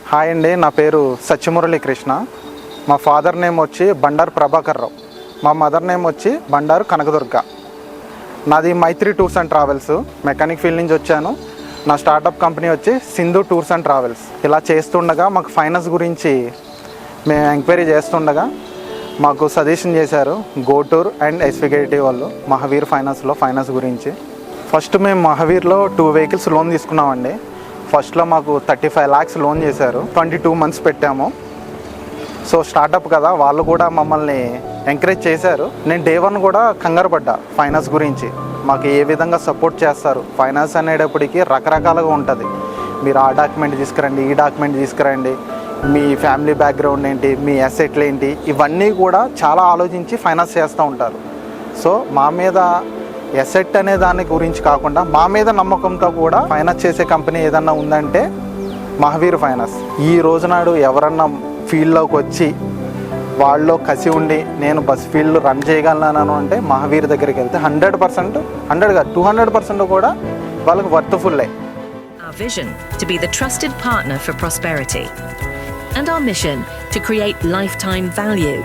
Hi అండి, నా పేరు సత్యమురళి కృష్ణ. మా ఫాదర్ నేమ్ వచ్చి బండారు ప్రభాకర్ రావు, మా మదర్ నేమ్ వచ్చి బండారు కనకదుర్గ. నాది Maitri tours and travels, mechanic field నుంచి వచ్చాను. నా స్టార్టప్ కంపెనీ వచ్చి సింధు టూర్స్ అండ్ ట్రావెల్స్. ఇలా చేస్తుండగా మాకు ఫైనాన్స్ గురించి మేము ఎంక్వైరీ చేస్తుండగా మాకు సజెషన్ చేశారు గోటూర్ అండ్ ఎస్విగేటివ్ వాళ్ళు మహావీర్ ఫైనాన్స్లో ఫైనాన్స్ గురించి. ఫస్ట్ మేము మహావీర్లో 2 వెహికల్స్ లోన్ తీసుకున్నామండి. ఫస్ట్లో మాకు 35 lakhs లోన్ చేశారు. 22 months పెట్టాము. సో స్టార్టప్ కదా, వాళ్ళు కూడా మమ్మల్ని ఎంకరేజ్ చేశారు. నేను డే 1 కూడా కంగారు పడ్డా ఫైనాన్స్ గురించి. మాకు ఏ విధంగా సపోర్ట్ చేస్తారు, ఫైనాన్స్ అనేటప్పటికీ రకరకాలుగా ఉంటుంది. మీరు ఆ డాక్యుమెంట్ తీసుకురండి, ఈ డాక్యుమెంట్ తీసుకురండి, మీ ఫ్యామిలీ బ్యాక్గ్రౌండ్ ఏంటి, మీ అసెట్లు ఏంటి, ఇవన్నీ కూడా చాలా ఆలోచించి ఫైనాన్స్ చేస్తూ ఉంటారు. సో మా మీద ఎసెట్ అనే దాని గురించి కాకుండా మా మీద నమ్మకంతో కూడా ఫైనాన్స్ చేసే కంపెనీ ఏదన్నా ఉందంటే మహావీర్ ఫైనాన్స్. ఈ రోజునాడు ఎవరన్నా ఫీల్డ్లోకి వచ్చి వాళ్ళలో కసి ఉండి నేను బస్ ఫీల్డ్ రన్ చేయగలను అంటే మహావీర్ దగ్గరికి వెళ్తే 100%, 200% కూడా వాళ్ళకి వర్త్ఫుల్లే. Our vision to be the trusted partner for prosperity and our mission to create lifetime value.